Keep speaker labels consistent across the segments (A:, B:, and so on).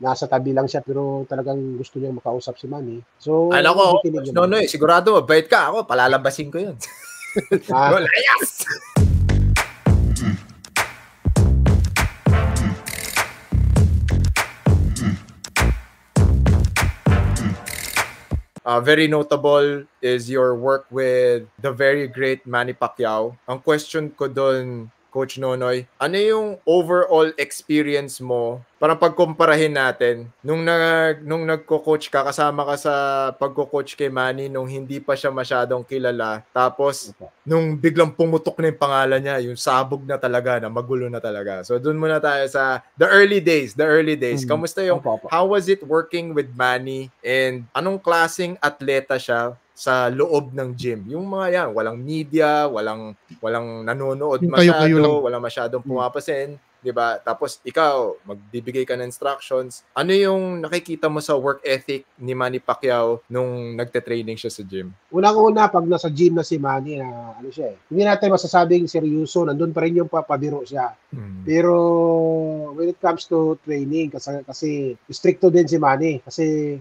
A: nasa tabi lang siya pero talagang gusto niyang makausap si Manny. So,
B: Alam ko,
A: nakikinig
B: Coach Nonoy, sigurado mabait ka. Ako, palalabasin ko yun. Layas! Very notable is your work with the very great Manny Pacquiao. Ang question ko doon, Coach Nonoy, ano yung overall experience mo? Parang pagkumparahin natin, nung nagko-coach ka, kasama ka sa pagko-coach kay Manny nung hindi pa siya masyadong kilala, tapos nung biglang pumutok na yung pangalan niya, yung sabog na talaga, na magulo na talaga. So doon muna tayo sa the early days. Kamusta yung, how was it working with Manny, and anong klaseng atleta siya sa loob ng gym? Yung mga yan, walang media, walang nanonood masyado, walang masyadong pumapasin, 'di ba? Tapos ikaw, magbibigay ka ng instructions. Ano yung nakikita mo sa work ethic ni Manny Pacquiao nung nagte-training siya sa gym?
A: Unang-una, pag nasa gym na si Manny, ano siya hindi natin masasabing seryoso, nandun pa rin yung papabiro siya. Pero when it comes to training, kasi stricto din si Manny. Kasi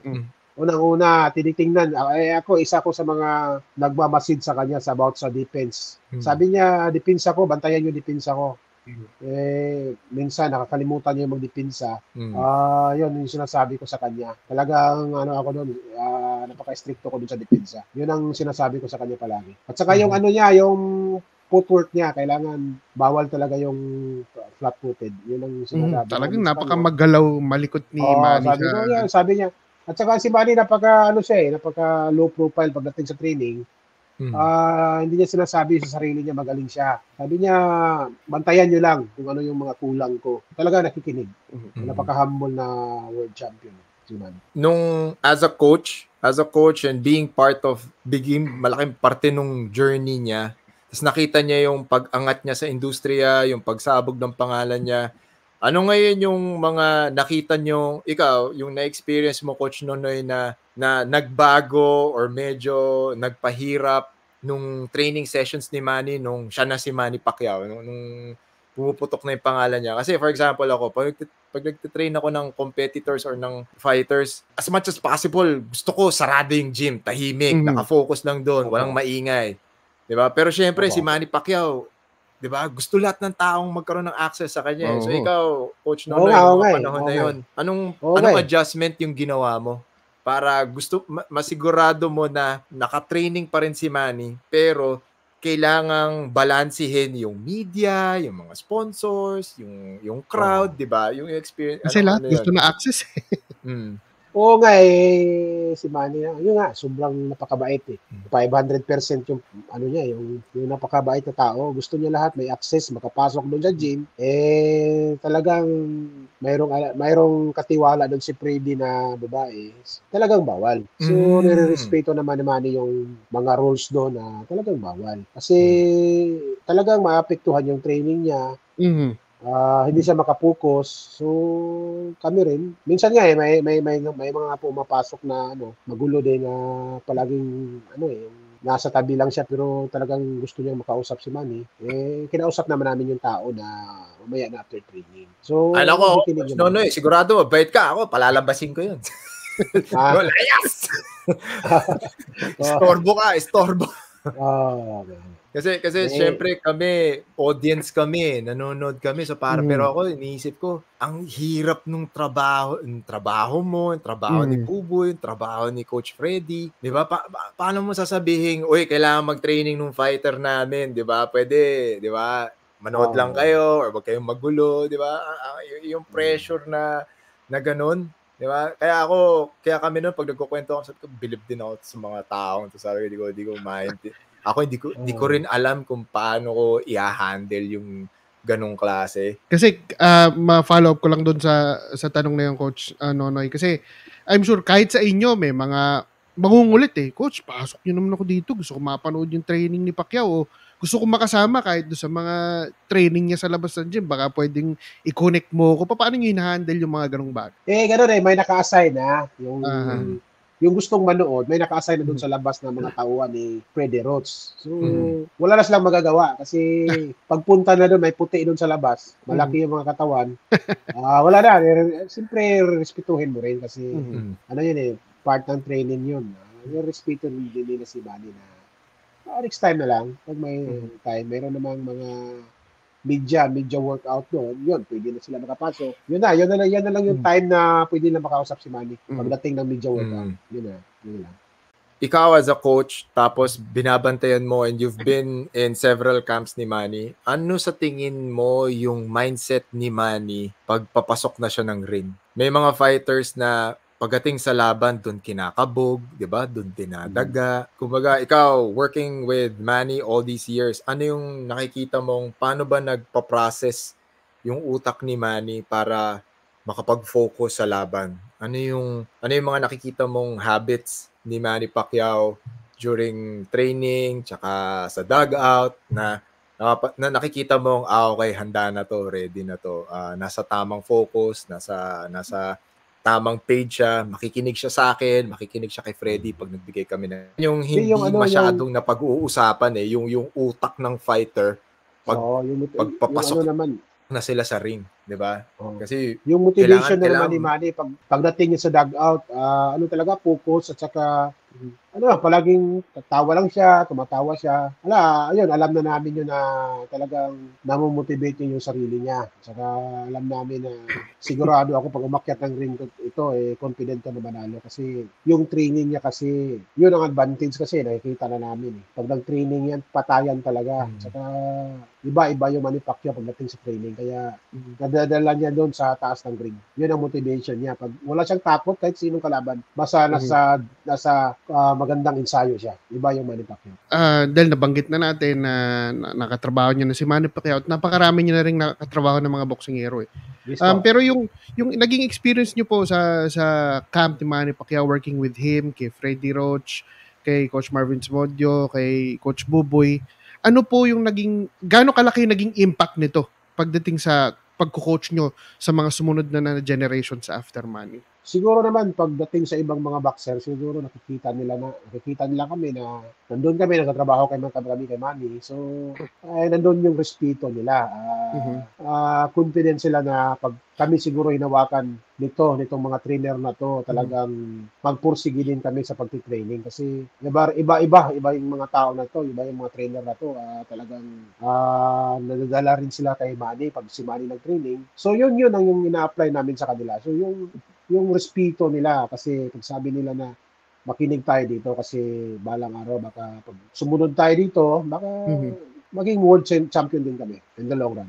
A: unang-una, tinitingnan. Ako, isa ko sa mga nagmamasid sa kanya about sa defense. Sabi niya, depensa ko, bantayan yung depensa ko. Minsan, nakakalimutan niya yung magdepensa. Yun yung sinasabi ko sa kanya. Talagang, ako doon, napaka-stricto ko doon sa depensa. Yun ang sinasabi ko sa kanya palagi. At saka yung yung footwork niya, kailangan bawal talaga yung flat-footed. Yun ang sinasabi ko.
C: Talagang napakamagalaw, malikot ni Manny.
A: Sabi niya, at saka si Manny napaka low profile pagdating sa training. Hindi niya sinasabi sa sarili niya magaling siya. Sabi niya, bantayan niyo lang kung ano yung mga kulang ko. Talaga nakikinig. Napaka-humble na world champion si Manny.
B: Nung as a coach and being malaking parte nung journey niya, tapos nakita niya yung pag-angat niya sa industriya, yung pagsabog ng pangalan niya. Ano ngayon yung mga nakita nyo, ikaw, yung na-experience mo, Coach Nonoy, na nagbago or medyo nagpahirap nung training sessions ni Manny nung siya na si Manny Pacquiao, nung pumuputok na yung pangalan niya? Kasi for example ako, pag nagtitrain ako ng competitors or ng fighters, as much as possible, gusto ko sarado yung gym, tahimik, nakafocus lang doon, walang maingay. Diba? Pero syempre, si Manny Pacquiao, diba? Gusto lahat ng taong magkaroon ng access sa kanya. So ikaw, Coach Nonoy, mga panahon na yun, anong adjustment yung ginawa mo para masigurado mo na naka-training pa rin si Manny, pero kailangang balansihin yung media, yung mga sponsors, yung crowd, diba? Yung experience.
C: Kasi lahat gusto na access.
A: Oo nga si Manny, yun nga, sobrang napakabait 500% yung niya, yung napakabait na tao. Gusto niya lahat may access, makapasok doon sa gym. Talagang mayroong katiwala doon si Freddy na babae. Talagang bawal. So, nire-respeto naman ni Manny yung mga rules doon na talagang bawal. Kasi talagang maapektuhan yung training niya. Hindi siya makapokus. So, kami rin. Minsan nga may mga pumapasok na magulo din na palaging nasa tabi lang siya pero talagang gusto niyang makausap si Manny. Kinausap naman namin yung tao na mamaya na after training. So,
B: alam ko, Nonoy, sigurado mabait ka. Ako, palalabasin ko yun. Layas! Istorbo. Kasi syempre kami, audience kami, nanonood kami. So pero ako, iniisip ko, ang hirap nung trabaho mo, yung trabaho ni Puboy, yung trabaho ni Coach Freddy. Di ba? Paano mo sasabihin, uy, kailangan mag-training nung fighter namin, di ba? Pwede, di ba? Manood lang kayo or wag kayong magulo, di ba? Yung pressure na ganun. Di ba? Kaya kami noon, pag nagkukwento ako, sabi ko, bilib din ako sa mga taong. Sabi ko, di ko maintindihan. Ako hindi ko rin alam kung paano ko i-handle yung ganong klase.
C: Kasi ma-follow up ko lang doon sa tanong na yung Coach Nonoy. Kasi I'm sure kahit sa inyo may mga mangungulit Coach, pasok niyo naman ako dito. Gusto ko mapanood yung training ni Pacquiao. Gusto ko makasama kahit doon sa mga training niya sa labas ng gym. Baka pwedeng i-connect mo ko. Paano niyo i-handle yung mga ganong bagay?
A: Gano'n may naka-assign yung yung gustong manood, may naka-assign na doon sa labas na mga tauhan ni Freddy Roach. So, wala na silang magagawa kasi pagpunta na doon, may puti doon sa labas, malaki yung mga katawan. Wala na. Siyempre, respetuhin mo rin kasi ano yun part ng training yun. Respeto din nila si Manny na next time na lang, pag may time, mayroon namang mga media workout doon, yun, pwede na sila makapasok. Yan na lang yung time na pwede na makausap si Manny pagdating ng media workout. Yun lang.
B: Ikaw as a coach, tapos binabantayan mo and you've been in several camps ni Manny, ano sa tingin mo yung mindset ni Manny pag papasok na siya ng ring? May mga fighters na pagdating sa laban, doon kinakabog, di ba? Doon dinadaga. Kumbaga, ikaw, working with Manny all these years, ano yung nakikita mong, paano ba nagpa-process yung utak ni Manny para makapag-focus sa laban? Ano yung mga nakikita mong habits ni Manny Pacquiao during training, tsaka sa dugout, na nakikita mong, okay, handa na to, ready na to, nasa tamang focus, nasa tamang page siya, makikinig siya sa akin, makikinig siya kay Freddy pag nagbigay kami na yung hindi masyadong napag-uusapan yung utak ng fighter pagpapasok na sila sa ring, di ba? Kasi
A: yung motivation na naman ni Manny pagdating niya sa dugout, talaga focus at saka palaging tumatawa siya. Alam na namin yun na talagang namomotivate niya yung sarili niya. Saka alam namin na sigurado ako pag umakyat ng ring ito, confident ka na manalo. Kasi yung training niya kasi, yun ang advantage kasi, nakikita na namin. Pag nag-training yan, patayan talaga. Saka iba-iba yung Manny Pacquiao pagdating sa training. Kaya nadadala niya doon sa taas ng ring. Yun ang motivation niya. Pag wala siyang takot kahit sinong kalaban, basta nasa magandang ensayo siya. Iba yung Manny Pacquiao.
C: Dahil nabanggit na natin na nakatrabaho niya na si Manny Pacquiao at napakarami niya na rin nakatrabaho ng mga boksingero. Pero yung naging experience niyo po sa camp ni Manny Pacquiao, working with him, kay Freddy Roach, kay Coach Marvin Smodio, kay Coach Buboy, ano po yung gaano kalaki naging impact nito pagdating sa pagko-coach nyo sa mga sumunod na generation sa after Manny?
A: Siguro naman pagdating sa ibang mga boxer, siguro nakikita nila kami na nandun kami, nagtatrabaho kami kay Manny. So, nandun yung respeto nila. Confident sila na pag kami siguro hinawakan nitong mga trainer na to, talagang magpursige din kami sa pagtitraining. Kasi iba yung mga tao na to, iba yung mga trainer na to. Talagang nadadala rin sila kay Manny pag si Manny nag-training. So, yun ang yung ina-apply namin sa kanila. So, yung respeto nila kasi pag sabi nila na makinig tayo dito kasi balang araw baka pag sumunod tayo dito baka maging world champion din kami in the long run.